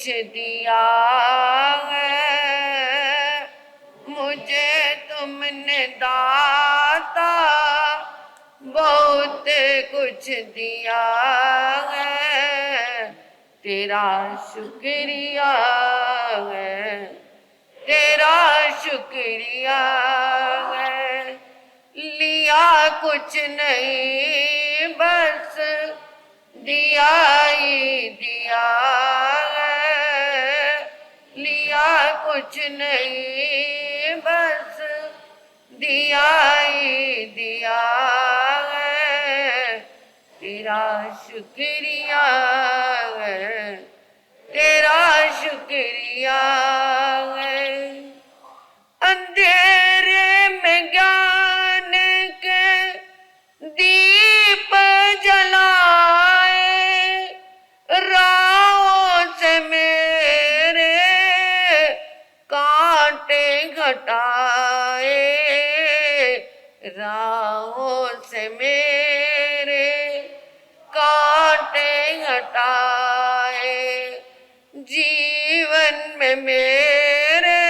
दिया है, मुझे तुमने दाता बहुत कुछ दिया है। तेरा शुक्रिया है, तेरा शुक्रिया है। लिया कुछ नहीं बस दिया ही दिया है। लिया कुछ नहीं बस दिया ही दिया है। तेरा शुक्रिया है, तेरा शुक्रिया है। अंधेरे में ज्ञान के दीप जलाए, राहों से मेरे कांटे घटाए, राहों से मेरे कांटे घटाए। जीवन में मेरे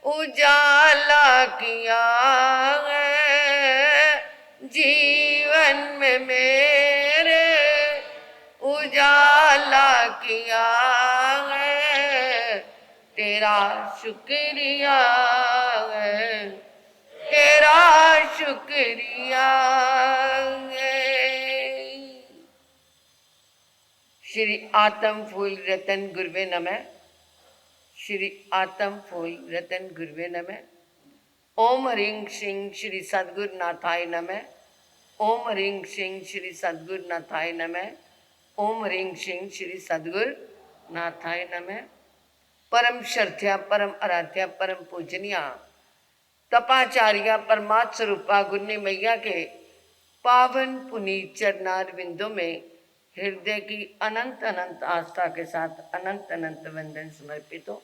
उजाला किया है, जीवन में मेरे उजाला किया है। तेरा शुक्रिया है, तेरा शुक्रिया है। श्री आत्म फूल रतन गुरुवे नमः। श्री आत्म फूल रतन गुरुवे नमः। ओम ह्रीं श्रीं श्री सद्गुरु नाथाय नमः। ओम ह्रीं श्रीं श्री सद्गुरु नाथाय नमः। ओम ह्रीं श्रीं श्री सद्गुरु नाथाय नमः। परम श्रद्धा परम आराध्या परम पूजनिया तपाचार्या परमात्म स्वरूपा गुरनी मैया के पावन पुनीत चरणार बिंदों में हृदय की अनंत अनंत आस्था के साथ अनंत अनंत वंदन समर्पित हो।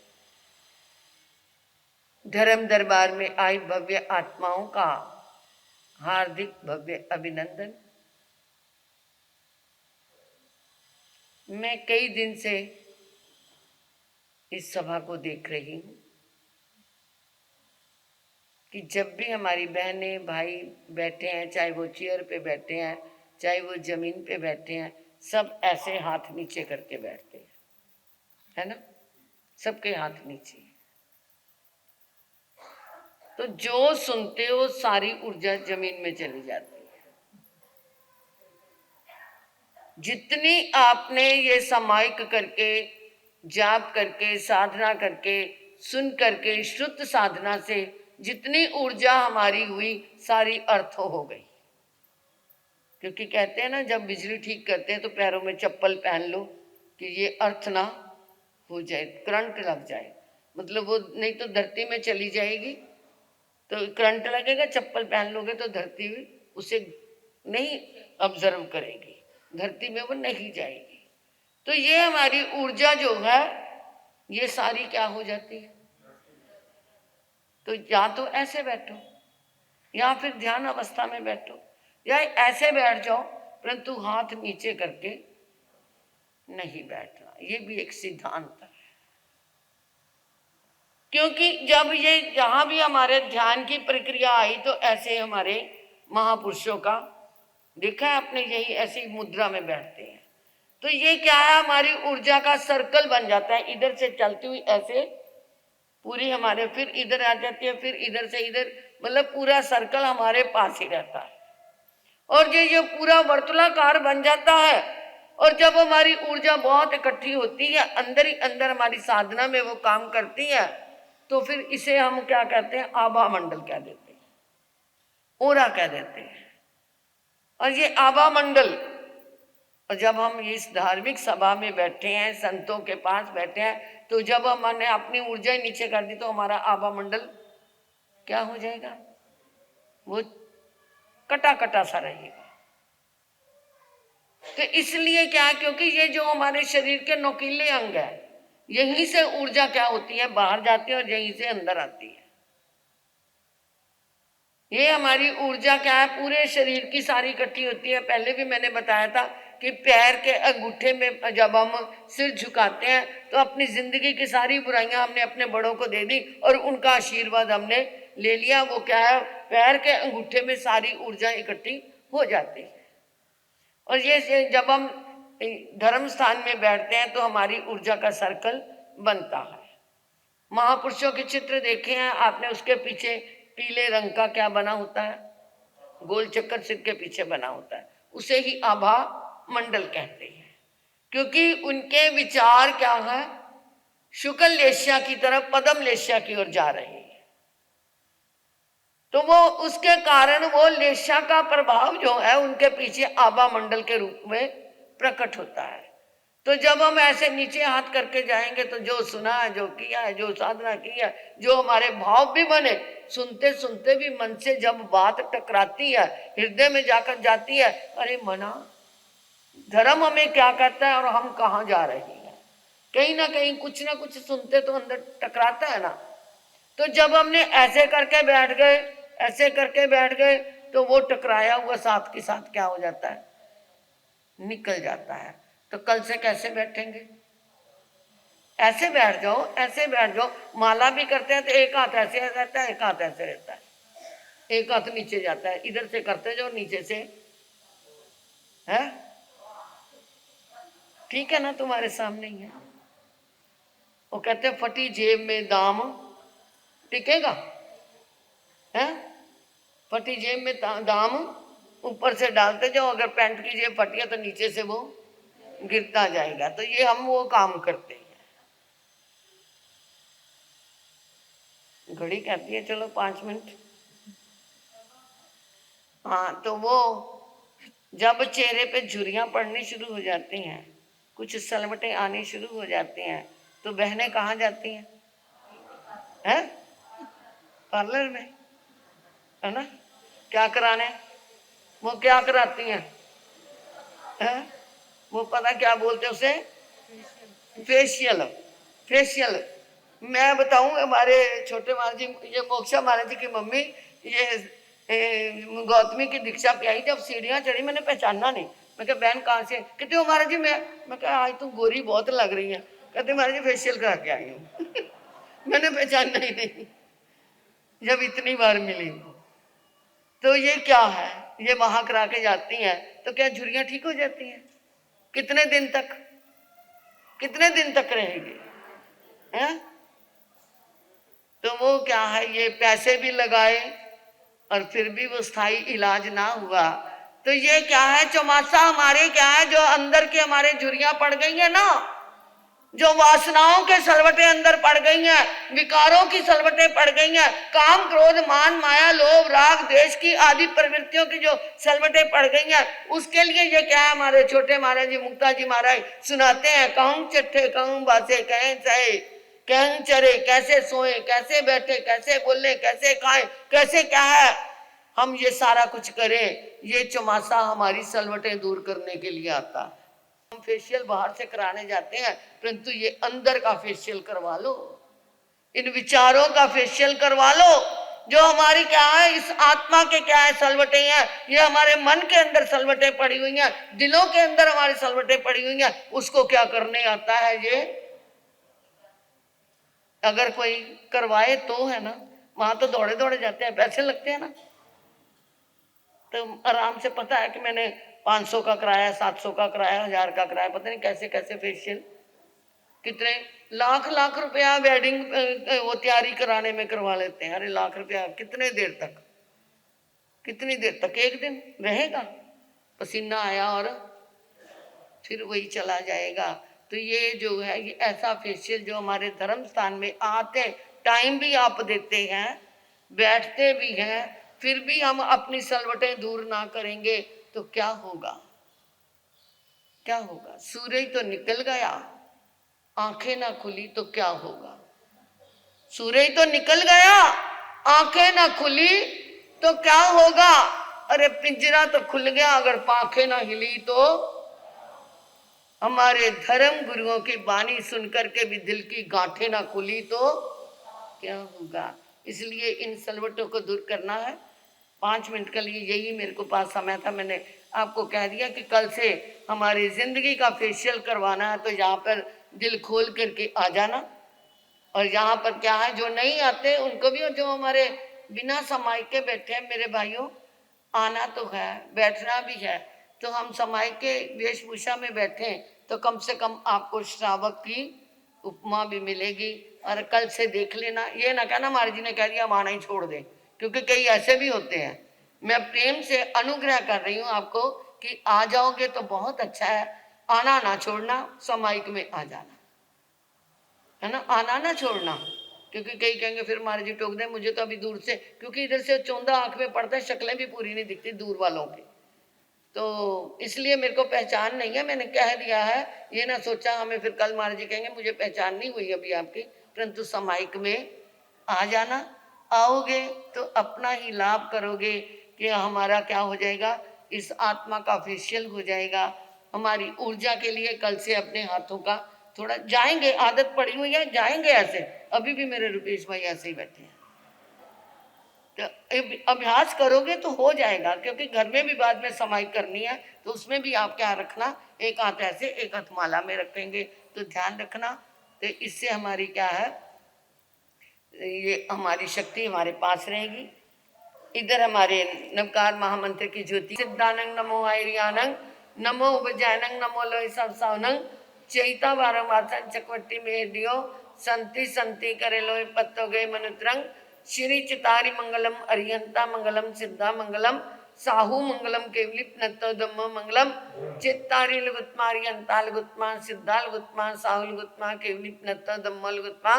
धर्म दरबार में आई भव्य आत्माओं का हार्दिक भव्य अभिनंदन। मैं कई दिन से इस सभा को देख रही हूं कि जब भी हमारी बहनें भाई बैठे हैं, चाहे वो चेयर पे बैठे हैं चाहे वो जमीन पे बैठे हैं, सब ऐसे हाथ नीचे करके बैठते हैं, है ना? सबके हाथ नीचे। तो जो सुनते हो सारी ऊर्जा जमीन में चली जाती है। जितनी आपने ये समायिक करके जाप करके साधना करके सुन करके शुद्ध साधना से जितनी ऊर्जा हमारी हुई सारी अर्थ हो गई। क्योंकि कहते हैं ना, जब बिजली ठीक करते हैं तो पैरों में चप्पल पहन लो कि ये अर्थ ना हो जाए, करंट लग जाए। मतलब वो नहीं तो धरती में चली जाएगी, तो करंट लगेगा, चप्पल पहन लोगे तो धरती उसे नहीं ऑब्जर्व करेगी, धरती में वो नहीं जाएगी। तो ये हमारी ऊर्जा जो है ये सारी क्या हो जाती है। तो या तो ऐसे बैठो या फिर ध्यान अवस्था में बैठो या ऐसे बैठ जाओ, परंतु हाथ नीचे करके नहीं बैठना। ये भी एक सिद्धांत है। क्योंकि जब ये जहां भी हमारे ध्यान की प्रक्रिया आई तो ऐसे हमारे महापुरुषों का देखा है आपने, यही ऐसी मुद्रा में बैठते हैं। तो ये क्या है, हमारी ऊर्जा का सर्कल बन जाता है। इधर से चलती हुई ऐसे पूरी हमारे, फिर इधर आ जाती है, फिर इधर से इधर, मतलब पूरा सर्कल हमारे पास ही रहता है। और ये पूरा वर्तुलाकार बन जाता है। और जब हमारी ऊर्जा बहुत इकट्ठी होती है अंदर ही अंदर हमारी साधना में वो काम करती है, तो फिर इसे हम क्या कहते हैं, आभा मंडल कह देते हैं, ओरा कह देते हैं। और ये आभा मंडल, और जब हम इस धार्मिक सभा में बैठे हैं, संतों के पास बैठे हैं, तो जब हमने अपनी ऊर्जा नीचे कर दी तो हमारा आभा मंडल क्या हो जाएगा, वो कटा कटा सा रहेगा। तो इसलिए क्या, क्योंकि ये जो हमारे शरीर के नोकीले अंग है, यहीं से ऊर्जा क्या होती है, बाहर जाती है और यहीं से अंदर आती है। ये हमारी ऊर्जा क्या है, पूरे शरीर की सारी इकट्ठी होती है। पहले भी मैंने बताया था कि पैर के अंगूठे में जब हम सिर झुकाते हैं तो अपनी जिंदगी की सारी बुराइयां हमने अपने बड़ों को दे दी और उनका आशीर्वाद हमने ले लिया। वो क्या है, पैर के अंगूठे में सारी ऊर्जा इकट्ठी हो जाती है। और ये जब हम धर्म स्थान में बैठते हैं तो हमारी ऊर्जा का सर्कल बनता है। महापुरुषों के चित्र देखे हैं आपने, उसके पीछे पीले रंग का क्या बना होता है, गोल चक्कर सिर के पीछे बना होता है, उसे ही आभा मंडल कहते हैं। क्योंकि उनके विचार क्या है, शुक्ल लेशिया की तरफ, पदम लेशिया की ओर जा रहे हैं। तो वो उसके कारण वो लेशिया का प्रभाव जो है उनके पीछे आभा मंडल के रूप में प्रकट होता है। तो जब हम ऐसे नीचे हाथ करके जाएंगे तो जो सुना है, जो किया है, जो साधना की है, जो हमारे भाव भी बने, सुनते सुनते भी मन से जब बात टकराती है, हृदय में जाकर जाती है, अरे मना, धर्म हमें क्या कहता है और हम कहाँ जा रहे हैं, कहीं ना कहीं कुछ ना कुछ सुनते तो अंदर टकराता है ना। तो जब हमने ऐसे करके बैठ गए, ऐसे करके बैठ गए, तो वो टकराया हुआ साथ के साथ क्या हो जाता है, निकल जाता है। तो कल से कैसे बैठेंगे, ऐसे बैठ जाओ, ऐसे बैठ जाओ। माला भी करते हैं तो एक हाथ ऐसे रहता है, एक हाथ ऐसे रहता है, एक हाथ नीचे जाता है, इधर से करते जाओ, नीचे से है, ठीक है ना, तुम्हारे सामने ही है। वो कहते हैं फटी जेब में दाम टिकेगा, है, फटी जेब में दाम ऊपर से डालते जाओ, अगर पैंट की जेब फटी है तो नीचे से वो गिरता जाएगा। तो ये हम वो काम करते हैं। घड़ी कहती है चलो 5 मिनट। हाँ, तो वो जब चेहरे पे झुर्रियां पड़नी शुरू हो जाती हैं, कुछ सलवटें आनी शुरू हो जाती हैं, तो बहनें कहाँ जाती हैं, हैं, पार्लर में, है ना, क्या कराने, वो क्या कराती हैं, हैं? वो पता क्या बोलते हैं उसे, फेशियल। फेशियल मैं बताऊं, हमारे छोटे महाराज जी, ये मोक्षा महाराज जी की मम्मी, ये गौतमी की दीक्षा पे आई, जब सीढ़ियां चढ़ी मैंने पहचाना नहीं। मैं कहा बहन कहाँ से, कहते हो महाराज जी मैं कहा आज तुम गोरी बहुत लग रही है। कहते महाराज जी फेशियल करा के आई हूँ। मैंने पहचाना ही नहीं जब इतनी बार मिली। तो ये क्या है, ये वहां करा के जाती हैं तो क्या झुर्रियां ठीक हो जाती हैं, कितने दिन तक, कितने दिन तक रहेगी, है? तो वो क्या है, ये पैसे भी लगाए और फिर भी वो स्थायी इलाज ना हुआ। तो ये क्या है, चौमासा हमारे क्या है, जो अंदर के हमारे झुर्रियां पड़ गई है ना, जो वासनाओं के सलवटे अंदर पड़ गई हैं, विकारों की सलवटें पड़ गई हैं, काम क्रोध मान माया लोभ राग देश की आदि प्रवृत्तियों की जो सलवटें पड़ गई हैं, उसके लिए ये क्या है, हमारे छोटे महाराज जी मुक्ता जी महाराज सुनाते हैं, कहूं चिट्ठे कहूं बासे कहें सहे कहें चरे, कैसे सोए कैसे बैठे कैसे बोले कैसे खाए कैसे क्या है, हम ये सारा कुछ करें। ये चौमासा हमारी सलवटें दूर करने के लिए आता है। हम फेशियल बाहर से कराने जाते हैं, परंतु ये अंदर का फेशियल करवा लो, इन विचारों का फेशियल करवा लो, जो हमारी क्या है, इस आत्मा के क्या है सलवटें हैं, ये हमारे मन के अंदर सलवटें पड़ी हुई हैं, दिलों के अंदर हमारी सलवटें पड़ी हुई हैं, उसको क्या करने आता है। ये अगर कोई करवाए तो है ना, वहां तो दौड़े दौड़े जाते हैं, पैसे लगते हैं ना, तो आराम से पता है कि मैंने 500 का कराया, 700 का कराया, 1000 का कराया, पता नहीं कैसे कैसे फेशियल, कितने लाख लाख रुपया वेडिंग वो तैयारी कराने में करवा लेते हैं। अरे लाख रुपया कितने देर तक, कितनी देर तक, एक दिन रहेगा, पसीना आया और फिर वही चला जाएगा। तो ये जो है, ये ऐसा फेशियल जो हमारे धर्म स्थान में आते, टाइम भी आप देते हैं, बैठते भी हैं, फिर भी हम अपनी सलवटें दूर ना करेंगे तो क्या होगा, क्या होगा। सूरज तो निकल गया, आंखें ना खुली तो क्या होगा। सूरज तो निकल गया, आंखें ना खुली तो क्या होगा। अरे पिंजरा तो खुल गया, अगर पांखें ना हिली तो। हमारे धर्म गुरुओं की वाणी सुनकर के भी दिल की गांठें ना खुली तो क्या होगा। इसलिए इन सलवटों को दूर करना है। 5 मिनट के लिए यही मेरे को पास समय था, मैंने आपको कह दिया कि कल से हमारी जिंदगी का फेशियल करवाना है, तो यहाँ पर दिल खोल करके आ जाना। और यहाँ पर क्या है, जो नहीं आते उनको भी, और जो हमारे बिना समाई के बैठे हैं मेरे भाइयों, आना तो है, बैठना भी है। तो हम समाई के वेशभूषा में बैठे तो कम से कम आपको श्रावक की उपमा भी मिलेगी। और कल से देख लेना, ये ना कहना महाराज जी ने कह दिया हम आना ही छोड़ दें, क्योंकि कई ऐसे भी होते हैं। मैं प्रेम से अनुग्रह कर रही हूँ आपको कि आ जाओगे तो बहुत अच्छा है, आना ना छोड़ना, समाइक में आ जाना, है ना, आना ना छोड़ना। क्योंकि कई कहेंगे फिर महाराज जी टोक दे, मुझे तो अभी दूर से, क्योंकि इधर से चौंधा आंख में पड़ता है, शक्लें भी पूरी नहीं दिखती दूर वालों की, तो इसलिए मेरे को पहचान नहीं है, मैंने कह दिया है। ये ना सोचा हमें फिर कल महाराज जी कहेंगे मुझे पहचान नहीं हुई अभी आपकी, परंतु समाइक में आ जाना। आओगे तो अपना ही लाभ करोगे कि हमारा क्या हो जाएगा, इस आत्मा का फेशियल हो जाएगा। हमारी ऊर्जा के लिए कल से अपने हाथों का थोड़ा जाएंगे, आदत पड़ी हुई है, जाएंगे ऐसे। अभी भी मेरे रुपेश भाई ऐसे ही बैठे हैं, तो अभ्यास करोगे तो हो जाएगा। क्योंकि घर में भी बाद में समाई करनी है, तो उसमें भी आप क्या रखना, एक हाथ ऐसे एक हाथ माला में रखेंगे, तो ध्यान रखना। तो इससे हमारी क्या है, ये हमारी शक्ति हमारे पास रहेगी। इधर हमारे नवकार महामंत्र की ज्योति, सिद्धानंग नमो आयरियानंग नमो उपजैनंग नमो लोय सवसावनंग चैता वारम वासन चकवट्टी में दियो संति संति करे लोय पत्तो गए मनुत्रंग श्री चितारी मंगलम अरियंता मंगलम सिद्धा मंगलम साहू मंगलम केवलिप नत्तो दम्मो मंगलम चित्तारी लुगुत्मा अरियंता लुगुत्मा सिद्धा लुगुत्मा साहू लुगुत्मा केवलिप नत्तो दम्मो लुगुत्मा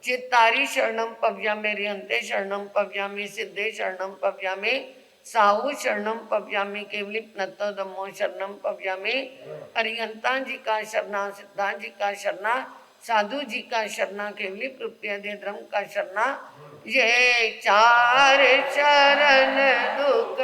चित्तारी शरणम पव्यामे रियंते शरणम पव्यामे सिद्धे शरणम पव्यामे साहू शरणम पव्यामे केवलिप नत्तो दम्मो शरणम पव्यामे अरिहंता जी का शरणा सिद्धा जी का शरणा साधु जी का शरणा केवलिप रुपया दे धर्म का शरणा। ये चार शरण दुख